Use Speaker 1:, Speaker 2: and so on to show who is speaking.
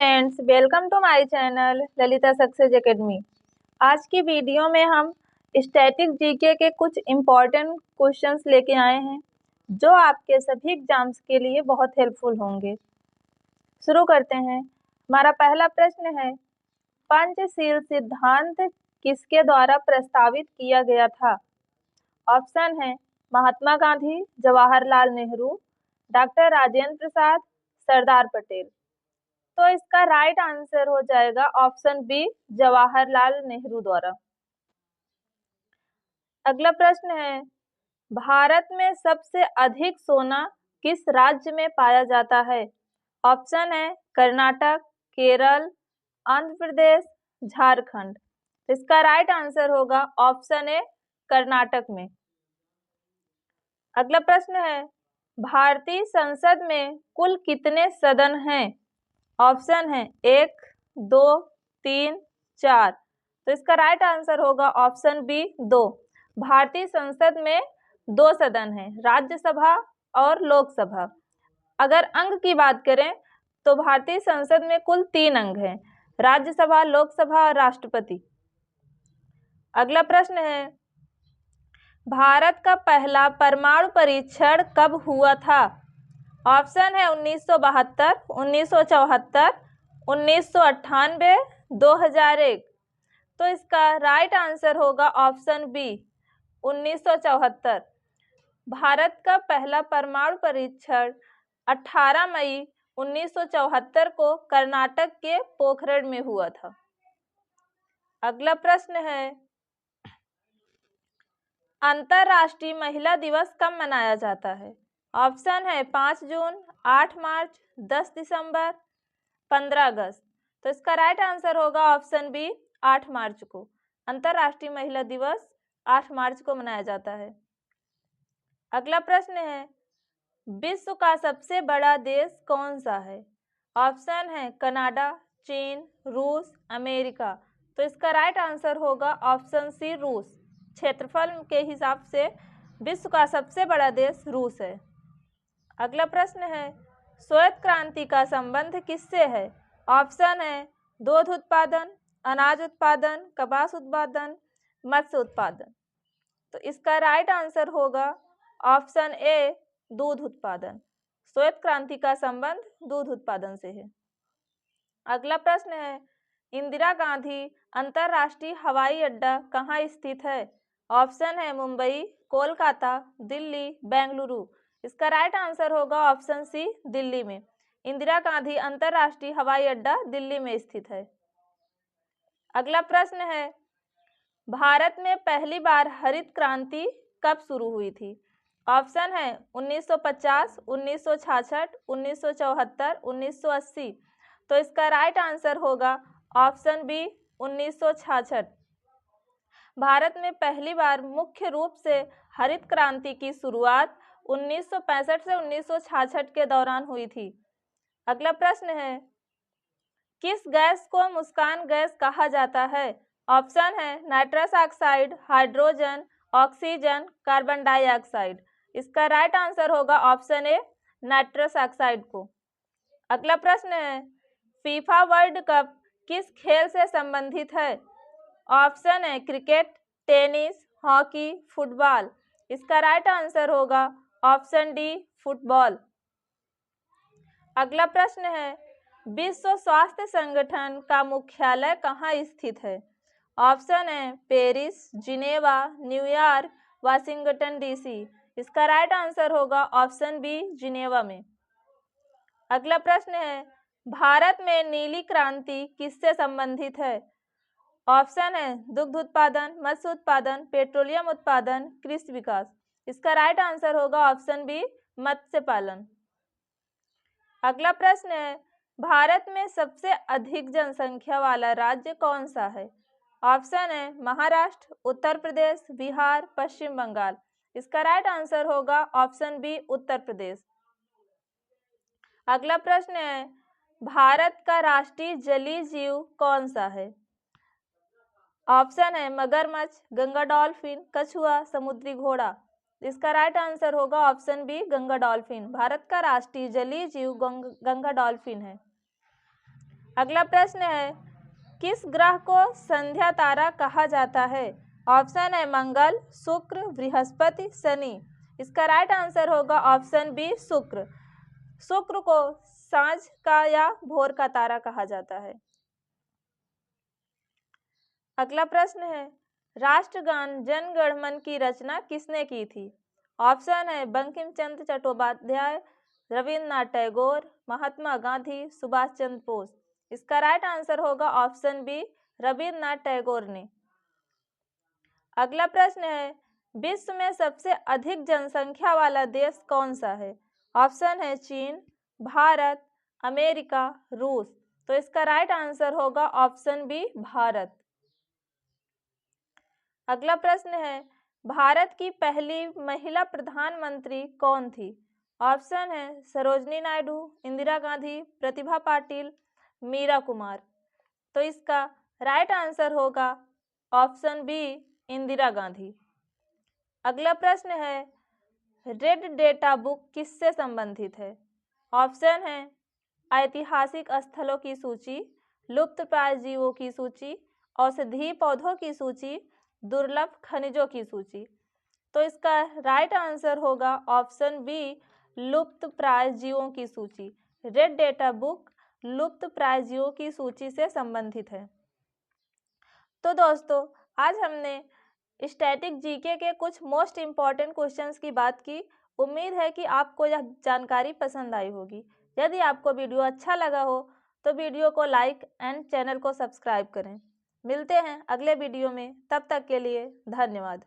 Speaker 1: Friends, welcome to my channel Lalita success academy. आज की video में हम स्टैटिक जीके के कुछ इम्पॉर्टेंट क्वेश्चंस लेके आए हैं जो आपके सभी एग्जाम्स के लिए बहुत हेल्पफुल होंगे। शुरू करते हैं। हमारा पहला प्रश्न है, पंचशील सिद्धांत किसके द्वारा प्रस्तावित किया गया था? ऑप्शन है महात्मा गांधी, जवाहरलाल नेहरू, डॉक्टर राजेंद्र प्रसाद, सरदार पटेल। तो इसका राइट आंसर हो जाएगा ऑप्शन बी, जवाहरलाल नेहरू द्वारा। अगला प्रश्न है, भारत में सबसे अधिक सोना किस राज्य में पाया जाता है? ऑप्शन है कर्नाटक, केरल, आंध्र प्रदेश, झारखंड। इसका राइट आंसर होगा ऑप्शन ए, कर्नाटक में। अगला प्रश्न है, भारतीय संसद में कुल कितने सदन हैं? ऑप्शन है 1, 2, 3, 4। तो इसका राइट आंसर होगा ऑप्शन बी, 2। भारतीय संसद में 2 सदन हैं, राज्यसभा और लोकसभा। अगर अंग की बात करें तो भारतीय संसद में कुल 3 अंग हैं, राज्यसभा, लोकसभा और राष्ट्रपति। अगला प्रश्न है, भारत का पहला परमाणु परीक्षण कब हुआ था? ऑप्शन है 1972, 1974, 1998, 2001। तो इसका राइट आंसर होगा ऑप्शन बी, 1974। भारत का पहला परमाणु परीक्षण 18 मई 1974 को कर्नाटक के पोखरण में हुआ था। अगला प्रश्न है, अंतर्राष्ट्रीय महिला दिवस कब मनाया जाता है? ऑप्शन है 5 जून, 8 मार्च, 10 दिसंबर, 15 अगस्त। तो इसका राइट आंसर होगा ऑप्शन बी, 8 मार्च को। अंतर्राष्ट्रीय महिला दिवस 8 मार्च को मनाया जाता है। अगला प्रश्न है, विश्व का सबसे बड़ा देश कौन सा है? ऑप्शन है कनाडा, चीन, रूस, अमेरिका। तो इसका राइट आंसर होगा ऑप्शन सी, रूस। क्षेत्रफल के हिसाब से विश्व का सबसे बड़ा देश रूस है। अगला प्रश्न है, श्वेत क्रांति का संबंध किससे है? ऑप्शन है दूध उत्पादन, अनाज उत्पादन, कपास उत्पादन, मत्स्य उत्पादन। तो इसका राइट आंसर होगा ऑप्शन ए, दूध उत्पादन। श्वेत क्रांति का संबंध दूध उत्पादन से है। अगला प्रश्न है, इंदिरा गांधी अंतर्राष्ट्रीय हवाई अड्डा कहाँ स्थित है? ऑप्शन है मुंबई, कोलकाता, दिल्ली, बेंगलुरु। इसका राइट आंसर होगा ऑप्शन सी, दिल्ली में। इंदिरा गांधी अंतर्राष्ट्रीय हवाई अड्डा दिल्ली में स्थित है। अगला प्रश्न है, भारत में पहली बार हरित क्रांति कब शुरू हुई थी? ऑप्शन है 1950, 1966, 1974, 1980। तो इसका राइट आंसर होगा ऑप्शन बी, 1966। भारत में पहली बार मुख्य रूप से हरित क्रांति की शुरुआत 1965 से 1966 के दौरान हुई थी। अगला प्रश्न है, किस गैस को मुस्कान गैस कहा जाता है? ऑप्शन है nitrous oxide, hydrogen, oxygen, carbon dioxide. इसका राइट आंसर होगा ऑप्शन ए, नाइट्रस ऑक्साइड को। अगला प्रश्न है, फीफा वर्ल्ड कप किस खेल से संबंधित है? ऑप्शन है क्रिकेट, टेनिस, हॉकी, फुटबॉल। इसका राइट आंसर होगा ऑप्शन डी, फुटबॉल। अगला प्रश्न है, विश्व स्वास्थ्य संगठन का मुख्यालय कहाँ स्थित है? ऑप्शन है Paris, Geneva, New York, Washington DC. इसका राइट आंसर होगा ऑप्शन बी, जिनेवा में। अगला प्रश्न है, भारत में नीली क्रांति किससे संबंधित है? ऑप्शन है दुग्ध उत्पादन, मत्स्य उत्पादन, पेट्रोलियम उत्पादन, कृषि विकास। इसका राइट आंसर होगा ऑप्शन बी, मत्स्य पालन। अगला प्रश्न है, भारत में सबसे अधिक जनसंख्या वाला राज्य कौन सा है? ऑप्शन है महाराष्ट्र, उत्तर प्रदेश, बिहार, पश्चिम बंगाल। इसका राइट आंसर होगा ऑप्शन बी, उत्तर प्रदेश। अगला प्रश्न है, भारत का राष्ट्रीय जलीय जीव कौन सा है? ऑप्शन है मगरमच्छ, गंगा डॉल्फिन, कछुआ, समुद्री घोड़ा। इसका राइट आंसर होगा ऑप्शन बी, गंगा डॉल्फिन। भारत का राष्ट्रीय जलीय जीव गंगा डॉल्फिन है। अगला प्रश्न है, किस ग्रह को संध्या तारा कहा जाता है? ऑप्शन है मंगल, शुक्र, बृहस्पति, शनि। इसका राइट आंसर होगा ऑप्शन बी, शुक्र। शुक्र को सांझ का या भोर का तारा कहा जाता है। अगला प्रश्न है, राष्ट्रगान जन गण मन की रचना किसने की थी? ऑप्शन है बंकिम चंद्र चट्टोपाध्याय, रविन्द्रनाथ टैगोर, महात्मा गांधी, सुभाष चंद्र बोस। इसका राइट आंसर होगा ऑप्शन बी, रविन्द्रनाथ टैगोर ने। अगला प्रश्न है, विश्व में सबसे अधिक जनसंख्या वाला देश कौन सा है? ऑप्शन है चीन, भारत, अमेरिका, रूस। तो इसका राइट आंसर होगा ऑप्शन बी, भारत। अगला प्रश्न है, भारत की पहली महिला प्रधानमंत्री कौन थी? ऑप्शन है सरोजनी नायडू, इंदिरा गांधी, प्रतिभा पाटिल, मीरा कुमार। तो इसका राइट आंसर होगा ऑप्शन बी, इंदिरा गांधी। अगला प्रश्न है, रेड डेटा बुक किससे संबंधित है? ऑप्शन है ऐतिहासिक स्थलों की सूची, लुप्तप्राय जीवों की सूची, औषधीय पौधों की सूची, दुर्लभ खनिजों की सूची। तो इसका राइट आंसर होगा ऑप्शन बी, लुप्तप्राय जीवों की सूची। रेड डेटा बुक लुप्तप्राय जीवों की सूची से संबंधित है। तो दोस्तों, आज हमने स्टैटिक जीके के कुछ मोस्ट इम्पॉर्टेंट क्वेश्चंस की बात की। उम्मीद है कि आपको यह जानकारी पसंद आई होगी। यदि आपको वीडियो अच्छा लगा हो तो वीडियो को लाइक एंड चैनल को सब्सक्राइब करें। मिलते हैं अगले वीडियो में, तब तक के लिए धन्यवाद।